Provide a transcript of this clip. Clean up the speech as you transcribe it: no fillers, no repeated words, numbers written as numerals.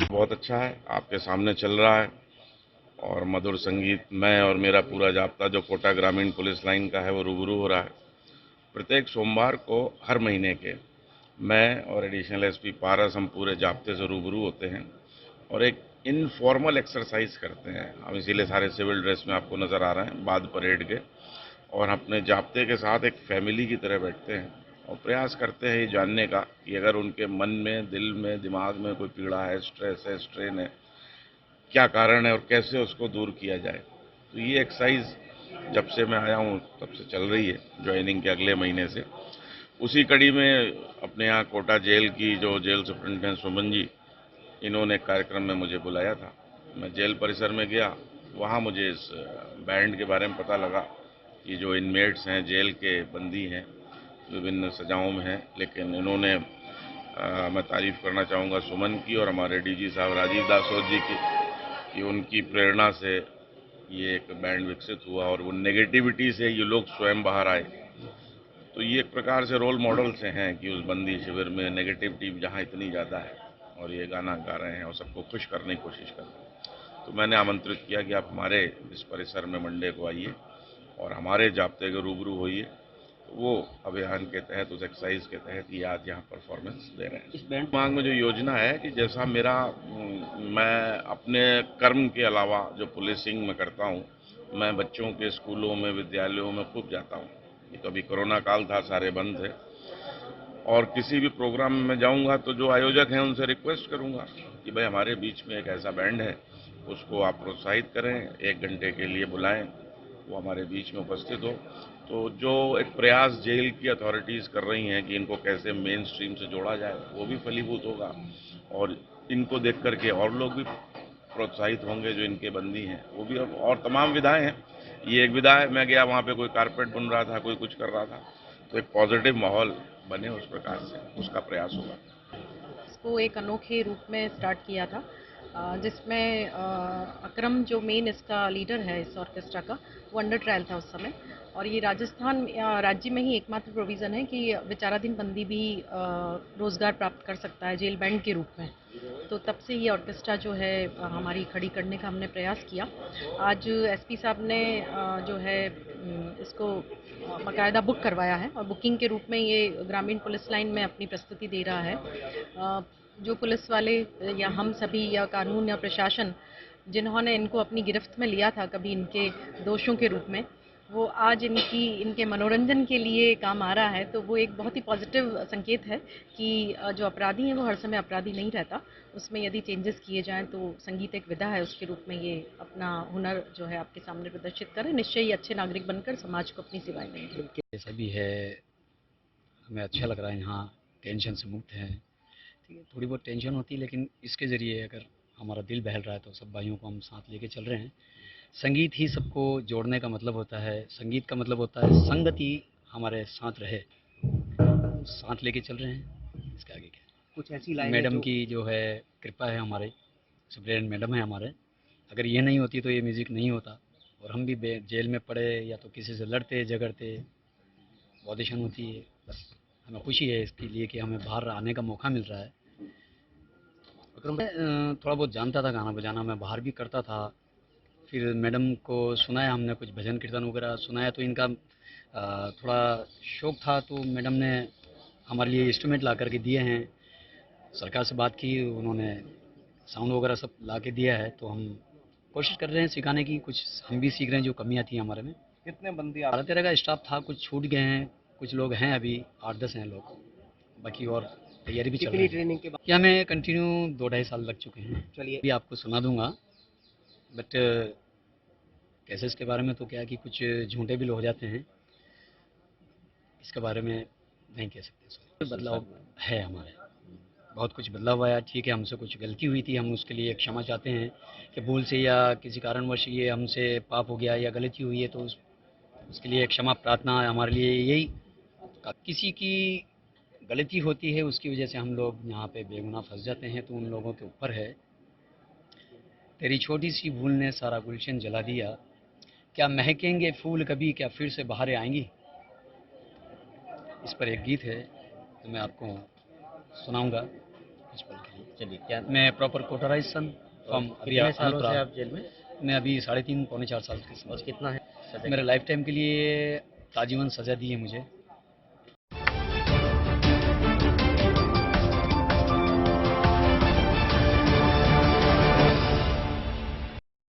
बहुत अच्छा है, आपके सामने चल रहा है और मधुर संगीत मैं और मेरा पूरा जाब्ता जो कोटा ग्रामीण पुलिस लाइन का है वो रूबरू हो रहा है। प्रत्येक सोमवार को हर महीने के मैं और एडिशनल एसपी पारस हम पूरे जाब्ते से रूबरू होते हैं और एक इनफॉर्मल एक्सरसाइज करते हैं। हम इसीलिए सारे सिविल ड्रेस में आपको नज़र आ रहे हैं बाद परेड के, और अपने जाब्ते के साथ एक फैमिली की तरह बैठते हैं और प्रयास करते हैं ये जानने का कि अगर उनके मन में, दिल में, दिमाग में कोई पीड़ा है, स्ट्रेस है, स्ट्रेन है, क्या कारण है और कैसे उसको दूर किया जाए। तो ये एक्सरसाइज जब से मैं आया हूँ तब से चल रही है, ज्वाइनिंग के अगले महीने से। उसी कड़ी में अपने यहाँ कोटा जेल की जो जेल सुप्रिंटेंडेंट सुमन जी, इन्होंने एक कार्यक्रम में मुझे बुलाया था। मैं जेल परिसर में गया, वहाँ मुझे इस बैंड के बारे में पता लगा कि जो इनमेट्स हैं, जेल के बंदी हैं, विभिन्न सजाओं में हैं, लेकिन इन्होंने मैं तारीफ़ करना चाहूँगा सुमन की और हमारे डीजी साहब राजीव दासोद जी की कि उनकी प्रेरणा से ये एक बैंड विकसित हुआ और वो नेगेटिविटी से ये लोग स्वयं बाहर आए। तो ये एक प्रकार से रोल मॉडल से हैं कि उस बंदी शिविर में नेगेटिविटी जहाँ इतनी ज़्यादा है और ये गाना गा रहे हैं और सबको खुश करने की कोशिश कर रहे हैं। तो मैंने आमंत्रित किया कि आप हमारे इस परिसर में मंडे को आइए और हमारे जाब्ते के रूबरू होइए। वो अभियान के तहत, उस एक्सरसाइज के तहत ये आज यहाँ परफॉर्मेंस दे रहे हैं। इस बैंड मांग में जो योजना है कि जैसा मेरा मैं अपने कर्म के अलावा जो पुलिसिंग में करता हूँ, मैं बच्चों के स्कूलों में, विद्यालयों में खूब जाता हूँ। ये तो अभी कोरोना काल था, सारे बंद थे, और किसी भी प्रोग्राम में मैं जाऊँगा तो जो आयोजक हैं उनसे रिक्वेस्ट करूँगा कि भाई हमारे बीच में एक ऐसा बैंड है, उसको आप प्रोत्साहित करें, 1 घंटे के लिए बुलाएं, वो हमारे बीच में उपस्थित हो। तो जो एक प्रयास जेल की अथॉरिटीज़ कर रही हैं कि इनको कैसे मेन स्ट्रीम से जोड़ा जाए, वो भी फलीभूत होगा और इनको देख कर के और लोग भी प्रोत्साहित होंगे जो इनके बंदी हैं, वो भी। और तमाम विधाएं हैं, ये एक विधा है। मैं गया वहाँ पे कोई कारपेट बुन रहा था, कोई कुछ कर रहा था, तो एक पॉजिटिव माहौल बने उस प्रकार से उसका प्रयास होगा। इसको एक अनोखे रूप में स्टार्ट किया था, जिसमें अकरम जो मेन इसका लीडर है इस ऑर्केस्ट्रा का, वो अंडर ट्रायल था उस समय। और ये राजस्थान राज्य में ही एकमात्र प्रोविज़न है कि विचाराधीन बंदी भी रोज़गार प्राप्त कर सकता है जेल बैंड के रूप में। तो तब से ये ऑर्केस्ट्रा जो है हमारी खड़ी करने का हमने प्रयास किया। आज एसपी साहब ने जो है इसको बाकायदा बुक करवाया है और बुकिंग के रूप में ये ग्रामीण पुलिस लाइन में अपनी प्रस्तुति दे रहा है। जो पुलिस वाले या हम सभी या कानून या प्रशासन जिन्होंने इनको अपनी गिरफ्त में लिया था कभी इनके दोषों के रूप में, वो आज इनके मनोरंजन के लिए काम आ रहा है। तो वो एक बहुत ही पॉजिटिव संकेत है कि जो अपराधी हैं वो हर समय अपराधी नहीं रहता, उसमें यदि चेंजेस किए जाएँ तो संगीत एक विधा है, उसके रूप में ये अपना हुनर जो है आपके सामने प्रदर्शित करें। निश्चय ही अच्छे नागरिक बनकर समाज को अपनी सेवाएँ देंगे। जैसा भी है, हमें अच्छा लग रहा है, यहाँ टेंशन से मुक्त हैं। ठीक है, थोड़ी बहुत टेंशन होती है, लेकिन इसके ज़रिए अगर हमारा दिल बहल रहा है तो सब भाइयों को हम साथ लेके चल रहे हैं। संगीत ही सबको जोड़ने का मतलब होता है, संगीत का मतलब होता है संगति हमारे साथ रहे, साथ लेके चल रहे हैं। इसके आगे क्या, कुछ ऐसी लाइन मैडम की जो है कृपा है, हमारे सुप्रिटेंडेंट मैडम है हमारे। अगर ये नहीं होती तो ये म्यूज़िक नहीं होता और हम भी जेल में पड़े या तो किसी से लड़ते झगड़ते, ऑडिशन होती है। बस हमें खुशी है इसके लिए कि हमें बाहर आने का मौका मिल रहा है। अगर मैं थोड़ा बहुत जानता था गाना बजाना, मैं बाहर भी करता था। फिर मैडम को सुनाया हमने, कुछ भजन कीर्तन वगैरह सुनाया, तो इनका थोड़ा शौक था, तो मैडम ने हमारे लिए इंस्ट्रूमेंट ला करके दिए हैं। सरकार से बात की, उन्होंने साउंड वगैरह सब ला के दिया है, तो हम कोशिश कर रहे हैं सिखाने की। कुछ हम भी सीख रहे हैं जो कमियां थी हमारे में। कितने बंदी 12-13 का स्टाफ था, कुछ छूट गए हैं, कुछ लोग हैं अभी 8-10 हैं लोग, बाकी और तैयारी भी चल रही कितनी है। ट्रेनिंग के बाद? कि हमें कंटिन्यू 2-2.5 साल लग चुके हैं। चलिए भी आपको सुना दूंगा, बट केसेस के बारे में तो क्या है कि कुछ झूठे बिल हो जाते हैं, इसके बारे में नहीं कह सकते। सर बदलाव है हमारे, बहुत कुछ बदलाव आया। ठीक है, हमसे कुछ गलती हुई थी, हम उसके लिए क्षमा चाहते हैं कि भूल से या किसी कारणवश ये हमसे पाप हो गया या गलती हुई है, तो उसके लिए क्षमा प्रार्थना है हमारे लिए। यही किसी की गलती होती है, उसकी वजह से हम लोग यहाँ पे बेगुनाह फंस जाते हैं, तो उन लोगों के ऊपर है। तेरी छोटी सी भूल ने सारा गुलशन जला दिया, क्या महकेंगे फूल कभी, क्या फिर से बहारें आएंगी। इस पर एक गीत है, तो मैं आपको सुनाऊंगा कुछ पल के लिए। चलिए, क्या मैं प्रॉपर कोटराइज सन फ्रॉम कितने सालों से आप जेल में? मैं अभी 3.5 पौने 4 साल के और समय। कितना है सजा? मेरे लाइफ टाइम के लिए आजीवन सज़ा दी है मुझे।